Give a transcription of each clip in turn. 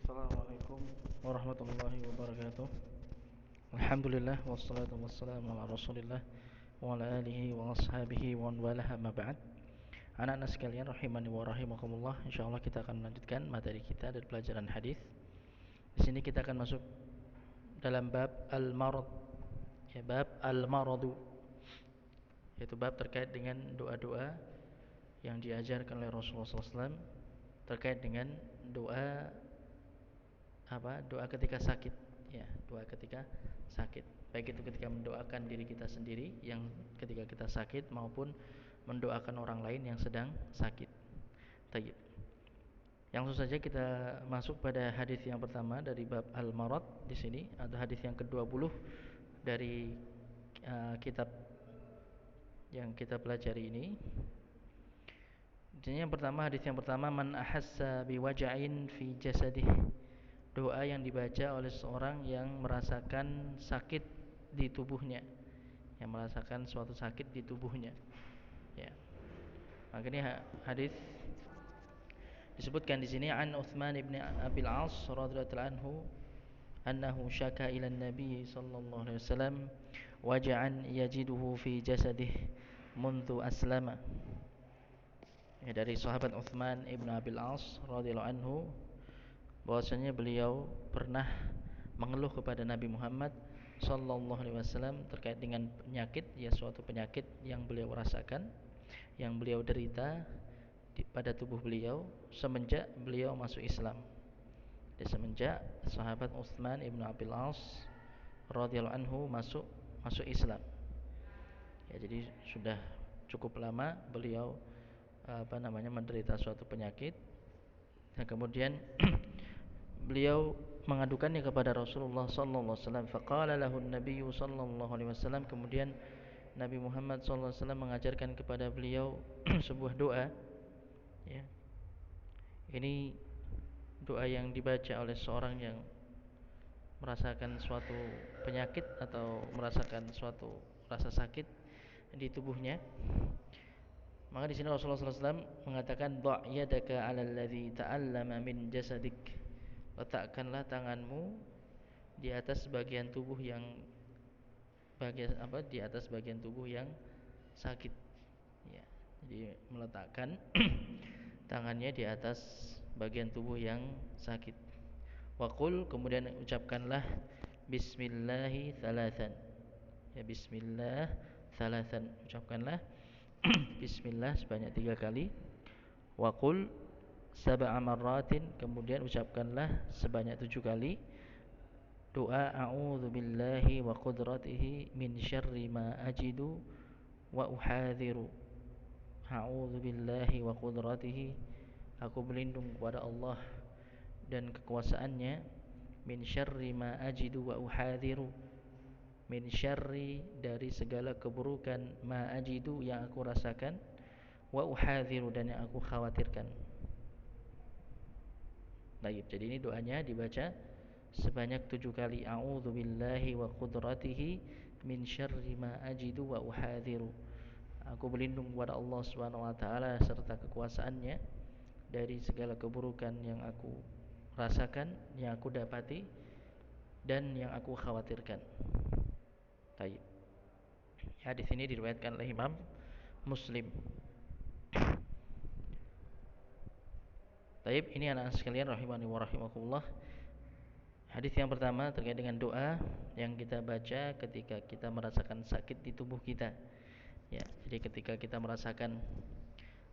Assalamualaikum warahmatullahi wabarakatuh. Alhamdulillah wassalatu wassalamu ala Rasulillah wa ala alihi wa ashabihi wa man walaha ma ba'd. Anak-anak sekalian rahimani wa rahimakumullah, insyaallah kita akan melanjutkan materi kita dari pelajaran hadis. Di sini kita akan masuk dalam bab al-marad. Ya, bab al-maradu, yaitu bab terkait dengan doa-doa yang diajarkan oleh Rasulullah SAW terkait dengan doa doa ketika sakit, ya, doa ketika sakit, baik itu ketika mendoakan diri kita sendiri yang ketika kita sakit maupun mendoakan orang lain yang sedang sakit. Tayyib. Langsung saja kita masuk pada hadis yang pertama dari bab al-marad. Di sini ada hadis yang ke-20 dari kitab yang kita pelajari ini. Jadi hadis yang pertama, man ahassa biwaja'in fi jasadih. Doa yang dibaca oleh seorang yang merasakan sakit di tubuhnya, yang merasakan suatu sakit di tubuhnya. Ya. Makanya hadis disebutkan di sini an Utsman bin Abil As radhiyallahu anhu annahu syaka ila an-nabi sallallahu alaihi wasallam waja'an yajiduhu fi jasadih mundu aslama. Ya, dari sahabat Utsman ibn Abil As radhiyallahu anhu bahwasanya beliau pernah mengeluh kepada Nabi Muhammad sallallahu alaihi wasallam terkait dengan penyakit, ya, suatu penyakit yang beliau rasakan, yang beliau derita pada tubuh beliau semenjak beliau masuk Islam. Semenjak sahabat Utsman ibn Abil As radhiyallahu anhu masuk Islam. Ya, jadi sudah cukup lama beliau menderita suatu penyakit. Dan kemudian beliau mengadukannya kepada Rasulullah sallallahu alaihi wasallam. Faqala lahu an-nabiy sallallahu alaihi wasallam, kemudian Nabi Muhammad sallallahu alaihi wasallam mengajarkan kepada beliau sebuah doa, ya. Ini doa yang dibaca oleh seorang yang merasakan suatu penyakit atau merasakan suatu rasa sakit di tubuhnya. Maka di sini Rasulullah SAW mengatakan, "Dha' yadaka 'alal ladzi ta'allama min jasadik." Letakkanlah tanganmu di atas bagian tubuh yang di atas bagian tubuh yang sakit. Ya. Jadi meletakkan tangannya di atas bagian tubuh yang sakit. Wa qul, kemudian ucapkanlah bismillahi thalathan. Ya, bismillah thalathan. Ucapkanlah bismillah sebanyak 3 kali. Wa qul sab'a marratin, kemudian ucapkanlah sebanyak 7 kali doa a'udzu billahi wa qudratihi min syarri ma ajidu wa uhadziru. A'udzu billahi wa qudratihi, aku berlindung kepada Allah dan kekuasaannya, min syarri ma ajidu wa uhadziru, min syarri dari segala keburukan, ma ajidu yang aku rasakan, wa uhadziru dan yang aku khawatirkan. Baik, jadi ini doanya dibaca sebanyak 7 kali. A'udzu billahi wa qudratihi min syarri ma ajidu wa uhadziru. Aku berlindung kepada Allah Subhanahu wa taala serta kekuasaannya dari segala keburukan yang aku rasakan, yang aku dapati dan yang aku khawatirkan. Baik. Hadis ini diriwayatkan oleh Imam Muslim. Baik, ini anak-anak sekalian rahimani wa rahimakumullah. Hadis yang pertama terkait dengan doa yang kita baca ketika kita merasakan sakit di tubuh kita. Ya, jadi ketika kita merasakan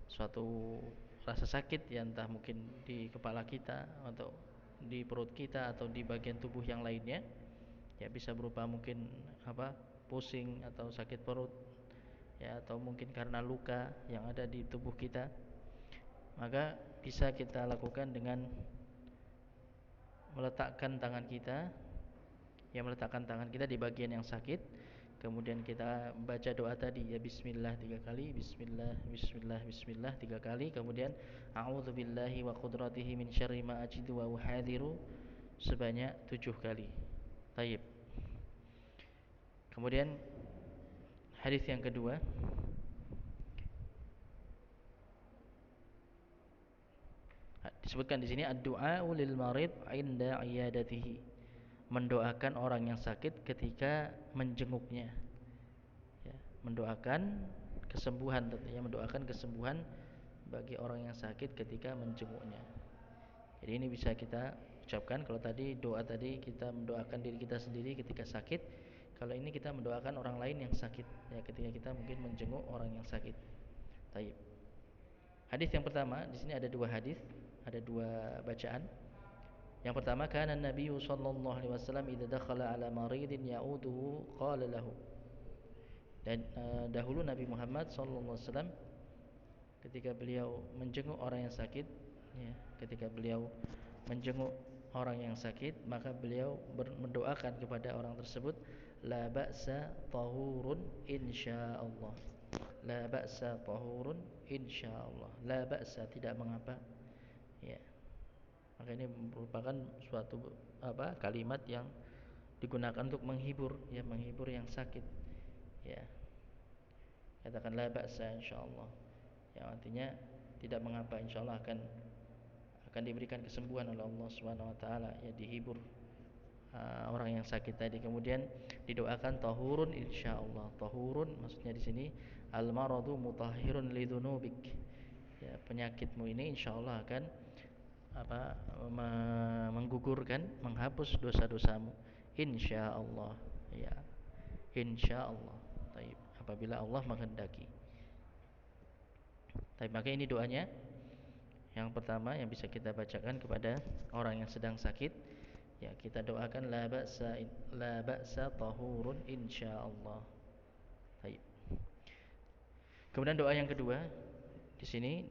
suatu rasa sakit, ya, entah mungkin di kepala kita atau di perut kita atau di bagian tubuh yang lainnya, ya, bisa berupa mungkin pusing atau sakit perut, ya, atau mungkin karena luka yang ada di tubuh kita. Maka bisa kita lakukan dengan meletakkan tangan kita di bagian yang sakit. Kemudian kita baca doa tadi, ya, bismillah 3 kali, bismillah, bismillah, bismillah 3 kali. Kemudian a'udzu billahi wa qudratihi min syarri ma ajidu wa uhadziru sebanyak 7 kali. Baik. Kemudian hadis yang kedua, Disebutkan di sini ad-du'a lil marid 'inda 'iyadatihi. Mendoakan orang yang sakit ketika menjenguknya. Ya, mendoakan kesembuhan tentunya, mendoakan kesembuhan bagi orang yang sakit ketika menjenguknya. Jadi ini bisa kita ucapkan. Kalau tadi doa tadi kita mendoakan diri kita sendiri ketika sakit, kalau ini kita mendoakan orang lain yang sakit ya ketika kita mungkin menjenguk orang yang sakit. Taib. Hadis yang pertama, di sini ada dua hadis, ada dua bacaan. Yang pertama, kana Nabi sallallahu alaihi wasallam idza dakhala ala maridin ya'uduhu qala lahu. Dan dahulu Nabi Muhammad sallallahu alaihi wasallam ketika beliau menjenguk orang yang sakit, ya, ketika beliau menjenguk orang yang sakit, maka beliau mendoakan kepada orang tersebut, la ba'sa tahurun insyaallah. La ba'sa tahurun insyaallah. La ba'sa, tidak mengapa. Ya. Maka ini merupakan suatu kalimat yang digunakan untuk menghibur, ya, menghibur yang sakit. Ya. Katakan la ba'sa insyaallah. Yang artinya tidak mengapa, insyaallah akan diberikan kesembuhan oleh Allah Subhanahu wa taala, ya, dihibur orang yang sakit tadi. Kemudian didoakan tahurun insyaallah. Tahurun maksudnya di sini al maradu mutahhirun lidzunubik. Ya, penyakitmu ini insyaallah akan menggugurkan, menghapus dosa-dosamu insyaallah, ya, insyaallah. Baik, apabila Allah menghendaki. Baik, maka ini doanya yang pertama yang bisa kita bacakan kepada orang yang sedang sakit. Ya, kita doakan la ba'sa tahurun insyaallah. Baik. Kemudian doa yang kedua di sini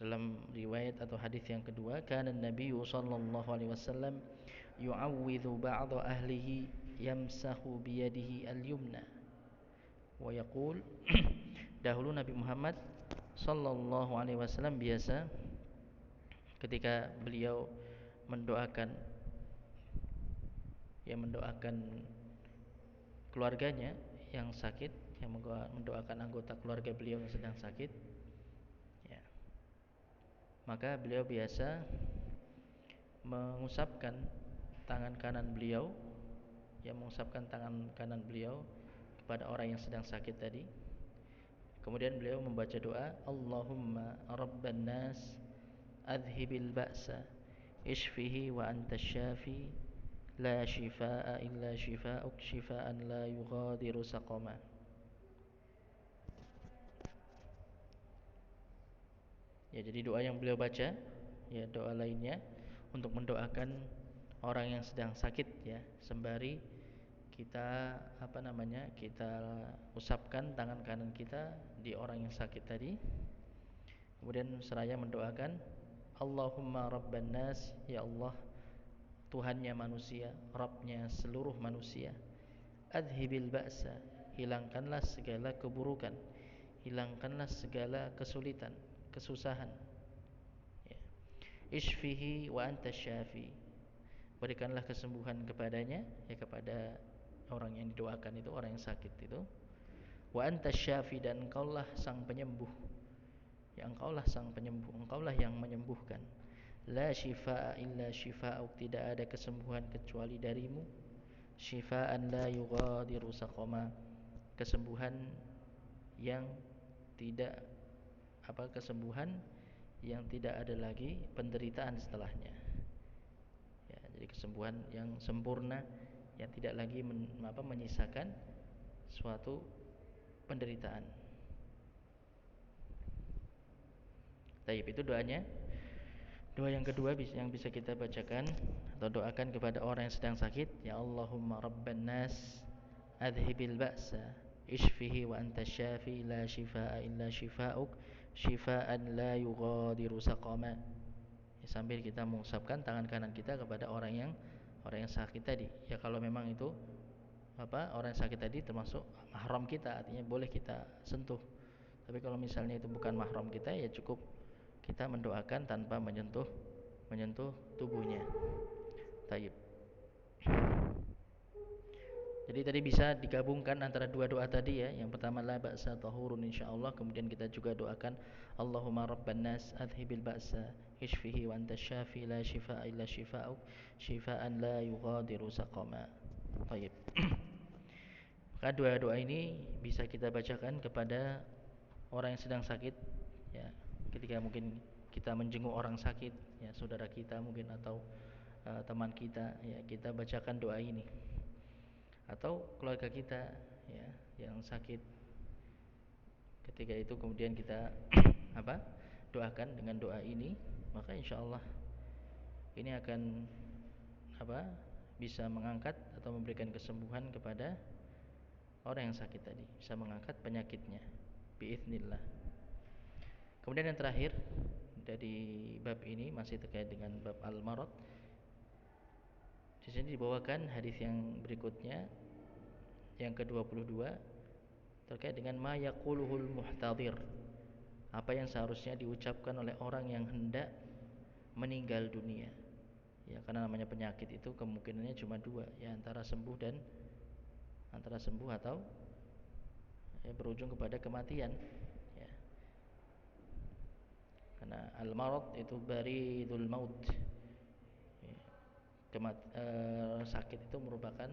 dalam riwayat atau hadis yang kedua, kana Nabi sallallahu alaihi wasallam yu'awwidhu ba'dha ahlihi yamsahu biyadihi al-yumna wa yaqul. Dahulu Nabi Muhammad sallallahu alaihi wasallam biasa ketika beliau mendoakan keluarganya yang sakit, yang mendoakan anggota keluarga beliau yang sedang sakit, ya, maka beliau biasa mengusapkan tangan kanan beliau, mengusapkan tangan kanan beliau kepada orang yang sedang sakit tadi. Kemudian beliau membaca doa, Allahumma rabban nas adhibil ba'sa ishfihi wa anta syafi la shifaa illa shifaa'uk shifaa'an la yughadiru saqama. Ya, jadi doa yang beliau baca, ya, doa lainnya untuk mendoakan orang yang sedang sakit, ya, sembari kita kita usapkan tangan kanan kita di orang yang sakit tadi. Kemudian seraya mendoakan Allahumma rabban nas, ya Allah, Tuhannya manusia, Rabbnya seluruh manusia, adhibil ba'sa, hilangkanlah segala keburukan, hilangkanlah segala kesulitan, kesusahan, ya. Ishfihi wa anta syafi, berikanlah kesembuhan kepadanya, ya, kepada orang yang didoakan itu, orang yang sakit itu. Wa anta syafi, dan engkaulah sang penyembuh, ya, engkaulah sang penyembuh, engkaulah yang menyembuhkan. La shifaa illa shifaa'uk, tidak ada kesembuhan kecuali darimu. Shifaan la yughadiru saqama, kesembuhan yang tidak kesembuhan yang tidak ada lagi penderitaan setelahnya. Ya, jadi kesembuhan yang sempurna yang tidak lagi menyisakan suatu penderitaan. Baik, itu doanya. Doa yang kedua yang bisa kita bacakan atau doakan kepada orang yang sedang sakit, ya Allahumma rabban nas adhibil ba'sa ishfihi wa anta syafi la shifaa illa shifaa'uk shifaa'an la yughadiru saqama. Ya, sambil kita mengusapkan tangan kanan kita kepada orang yang sakit tadi. Ya, kalau memang itu orang yang sakit tadi termasuk mahram kita, artinya boleh kita sentuh. Tapi kalau misalnya itu bukan mahram kita, ya cukup kita mendoakan tanpa menyentuh tubuhnya. Taib. Jadi tadi bisa digabungkan antara dua doa tadi, ya. Yang pertama la ba'sa tahurun insyaallah, kemudian kita juga doakan Allahumma rabban nas adhibil ba'sa اشفه وأنت الشافي لا شفاء إلا شفاءك شفاء لا يغادر سقما. Baik. Maka doa-doa ini bisa kita bacakan kepada orang yang sedang sakit, ya, ketika mungkin kita menjenguk orang sakit, ya, saudara kita mungkin atau teman kita, ya, kita bacakan doa ini. Atau keluarga kita, ya, yang sakit, ketika itu kemudian kita apa? Doakan dengan doa ini, maka insyaallah ini akan apa? Bisa mengangkat atau memberikan kesembuhan kepada orang yang sakit tadi, bisa mengangkat penyakitnya biiznillah. Kemudian yang terakhir dari bab ini masih terkait dengan bab al-marad. Di sini dibawakan hadis yang berikutnya yang ke-22 terkait dengan ma yaquluhul muhtadir. Apa yang seharusnya diucapkan oleh orang yang hendak meninggal dunia. Ya, karena namanya penyakit itu kemungkinannya cuma dua, ya, antara sembuh atau ya, berujung kepada kematian, ya. Karena al-marad itu baridul maut. Ya, sakit itu merupakan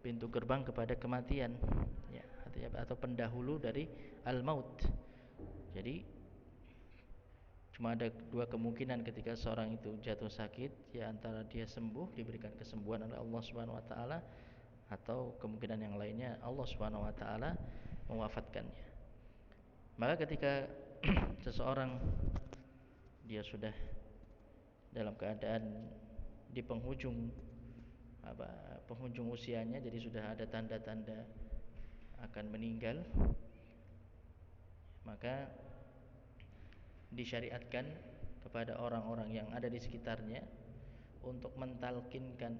pintu gerbang kepada kematian, ya, atau pendahulu dari al-maut. Jadi cuma ada dua kemungkinan ketika seorang itu jatuh sakit, ya, antara dia sembuh, diberikan kesembuhan oleh Allah Subhanahu wa taala, atau kemungkinan yang lainnya Allah Subhanahu wa taala mewafatkannya. Maka ketika seseorang dia sudah dalam keadaan di penghujung usianya, jadi sudah ada tanda-tanda akan meninggal, maka disyariatkan kepada orang-orang yang ada di sekitarnya untuk mentalkinkan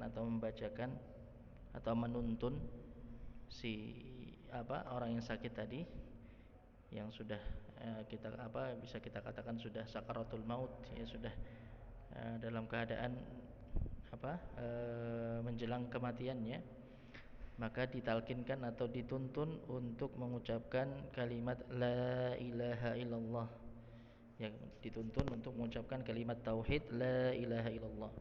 atau membacakan atau menuntun si orang yang sakit tadi, yang sudah bisa kita katakan sudah sakaratul maut, ya, sudah dalam keadaan menjelang kematiannya, maka ditalkinkan atau dituntun untuk mengucapkan kalimat la ilaha illallah, yang dituntun untuk mengucapkan kalimat tauhid la ilaha illallah.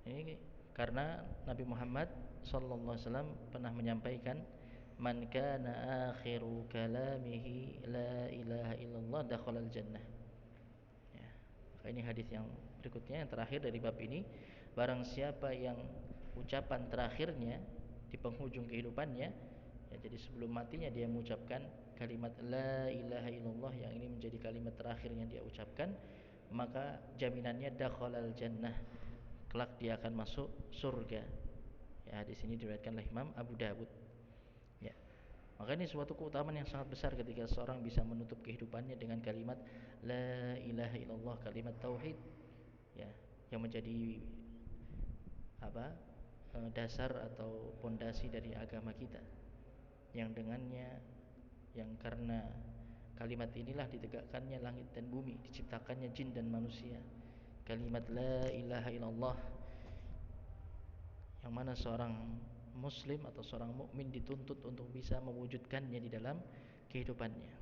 Ini karena Nabi Muhammad sallallahu alaihi wasallam pernah menyampaikan man kana akhiru kalamihi la ilaha illallah dakhalal jannah. Ya. Maka ini hadis yang berikutnya yang terakhir dari bab ini, barang siapa yang ucapan terakhirnya di penghujung kehidupannya, ya, jadi sebelum matinya dia mengucapkan kalimat la ilaha illallah, yang ini menjadi kalimat terakhir yang dia ucapkan, maka jaminannya dakhalal jannah, kelak dia akan masuk surga. Ya, di sini diriwayatkan oleh Imam Abu Dawud. Ya. Maka ini suatu keutamaan yang sangat besar ketika seorang bisa menutup kehidupannya dengan kalimat la ilaha illallah, kalimat tauhid, ya, yang menjadi dasar atau pondasi dari agama kita, yang dengannya, yang karena kalimat inilah ditegakkannya langit dan bumi, diciptakannya jin dan manusia. Kalimat la ilaha illallah, yang mana seorang muslim atau seorang mukmin dituntut untuk bisa mewujudkannya di dalam kehidupannya.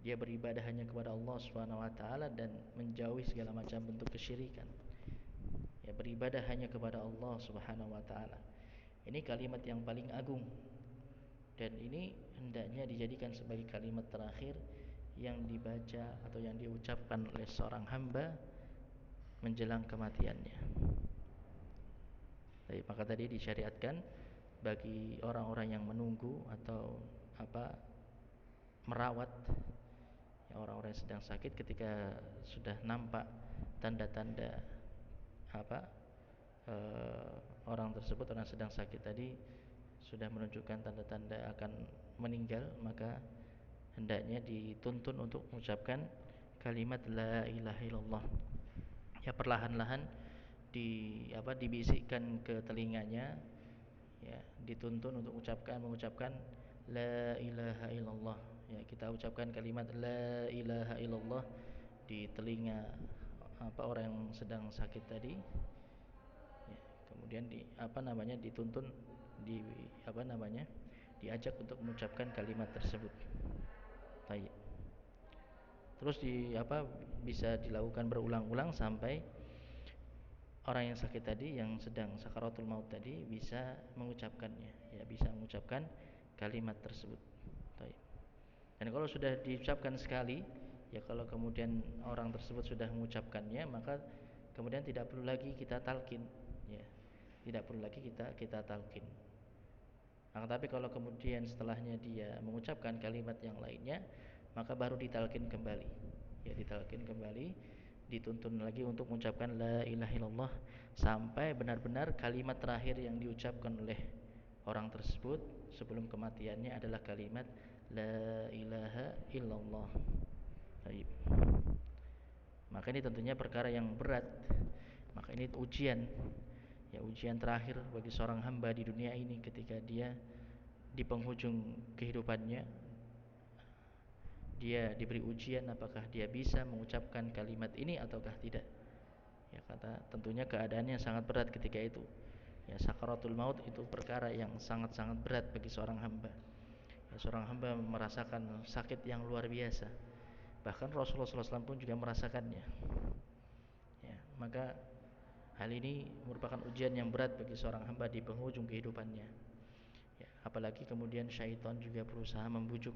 Dia beribadah hanya kepada Allah Subhanahu wa taala dan menjauhi segala macam bentuk kesyirikan. Ya, beribadah hanya kepada Allah Subhanahu wa taala. Ini kalimat yang paling agung, dan ini hendaknya dijadikan sebagai kalimat terakhir yang dibaca atau yang diucapkan oleh seorang hamba menjelang kematiannya. Jadi, maka tadi disyariatkan bagi orang-orang yang menunggu atau merawat, ya, orang-orang yang sedang sakit, ketika sudah nampak tanda-tanda orang tersebut, orang sedang sakit tadi sudah menunjukkan tanda-tanda akan meninggal, maka hendaknya dituntun untuk mengucapkan kalimat la ilaha illallah. Ya, perlahan-lahan dibisikkan ke telinganya, ya, dituntun untuk mengucapkan la ilaha illallah. Ya, kita ucapkan kalimat la ilaha illallah di telinga orang yang sedang sakit tadi. Ya, kemudian dituntun diajak untuk mengucapkan kalimat tersebut. Baik. Terus bisa dilakukan berulang-ulang sampai orang yang sakit tadi, yang sedang sakaratul maut tadi, bisa mengucapkannya, ya, bisa mengucapkan kalimat tersebut. Baik. Dan kalau sudah diucapkan sekali, ya, kalau kemudian orang tersebut sudah mengucapkannya, maka kemudian tidak perlu lagi kita talqin, ya, tidak perlu lagi kita talqin. Nah, tapi kalau kemudian setelahnya dia mengucapkan kalimat yang lainnya, maka baru ditalqin kembali. Ya, ditalqin kembali, dituntun lagi untuk mengucapkan la ilaha illallah sampai benar-benar kalimat terakhir yang diucapkan oleh orang tersebut sebelum kematiannya adalah kalimat la ilaha illallah. Baik. Maka ini tentunya perkara yang berat. Maka ini ujian, ya, ujian terakhir bagi seorang hamba di dunia ini ketika dia di penghujung kehidupannya, dia diberi ujian apakah dia bisa mengucapkan kalimat ini ataukah tidak. Ya, kata tentunya keadaannya sangat berat ketika itu. Ya, sakaratul maut itu perkara yang sangat-sangat berat bagi seorang hamba. Ya, seorang hamba merasakan sakit yang luar biasa. Bahkan Rasulullah SAW pun juga merasakannya. Ya, maka hal ini merupakan ujian yang berat bagi seorang hamba di penghujung kehidupannya. Ya, apalagi kemudian syaitan juga berusaha membujuk,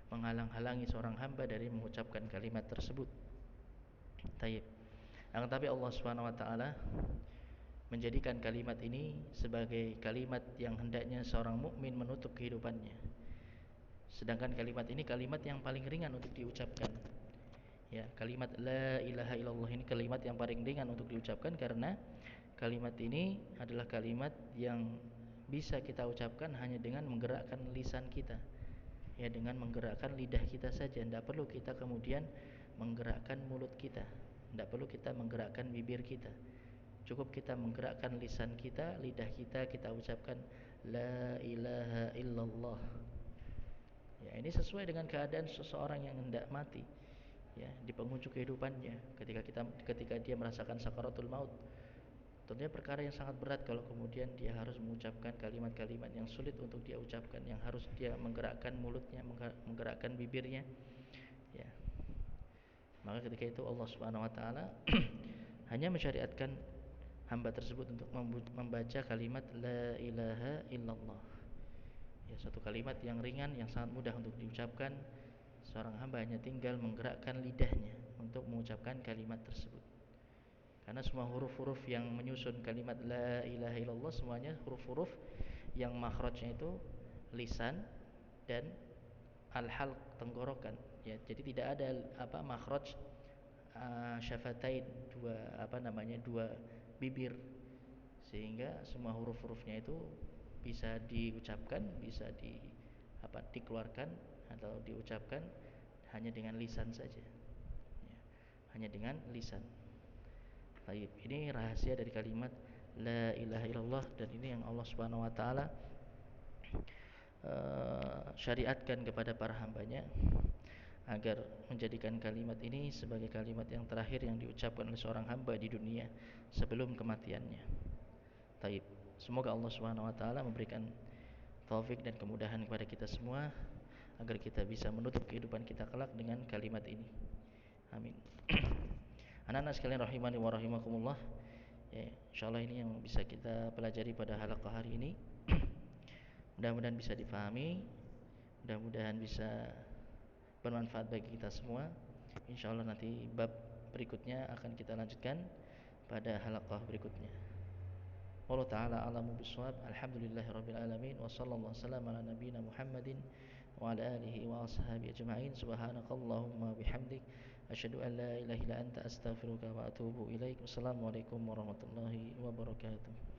menghalang-halangi seorang hamba dari mengucapkan kalimat tersebut. Taib. Akan tapi Allah Subhanahu wa taala menjadikan kalimat ini sebagai kalimat yang hendaknya seorang mukmin menutup kehidupannya. Sedangkan kalimat ini kalimat yang paling ringan untuk diucapkan. Ya, kalimat la ilaha illallah ini kalimat yang paling ringan untuk diucapkan karena kalimat ini adalah kalimat yang bisa kita ucapkan hanya dengan menggerakkan lisan kita. Ya, dengan menggerakkan lidah kita saja, tidak perlu kita kemudian menggerakkan mulut kita, tidak perlu kita menggerakkan bibir kita. Cukup kita menggerakkan lisan kita, lidah kita, kita ucapkan la ilaha illallah. Ya, ini sesuai dengan keadaan seseorang yang hendak mati, ya, di penghujung kehidupannya, ketika dia merasakan sakaratul maut. Tentunya perkara yang sangat berat kalau kemudian dia harus mengucapkan kalimat-kalimat yang sulit untuk dia ucapkan, yang harus dia menggerakkan mulutnya, menggerakkan bibirnya, ya. Maka ketika itu Allah Subhanahu wa taala hanya mensyariatkan hamba tersebut untuk membaca kalimat la ilaha illallah. Ya, satu kalimat yang ringan, yang sangat mudah untuk diucapkan. Seorang hamba hanya tinggal menggerakkan lidahnya untuk mengucapkan kalimat tersebut. Karena semua huruf-huruf yang menyusun kalimat la ilaha illallah semuanya huruf-huruf yang makhrajnya itu lisan dan al-halq, tenggorokan, ya. Jadi tidak ada makhraj syafatain, dua bibir, sehingga semua huruf-hurufnya itu bisa diucapkan, bisa dikeluarkan atau diucapkan hanya dengan lisan saja, ya, hanya dengan lisan. Baik, ini rahasia dari kalimat la ilaha illallah, dan ini yang Allah Subhanahu wa taala syariatkan kepada para hambanya agar menjadikan kalimat ini sebagai kalimat yang terakhir yang diucapkan oleh seorang hamba di dunia sebelum kematiannya. Taib. Semoga Allah Subhanahu wa taala memberikan taufik dan kemudahan kepada kita semua agar kita bisa menutup kehidupan kita kelak dengan kalimat ini. Amin. Anak-anak sekalian rahimani wa rahimakumullah. Ya, insyaallah ini yang bisa kita pelajari pada halaqah hari ini. Mudah-mudahan bisa difahami, mudah-mudahan bisa bermanfaat bagi kita semua. Insyaallah nanti bab berikutnya akan kita lanjutkan pada halaqah berikutnya. Wallahu ta'ala a'lamu bissawab. Alhamdulillahirabbil alamin wa sallallahu wasallam ala nabiyyina Muhammadin wa ala alihi wa ashabihi ajma'in. Subhanakallahumma bihamdik asyhadu an la ilaha illa anta astaghfiruka wa atubu ilaik. Wassalamualaikum warahmatullahi wabarakatuh.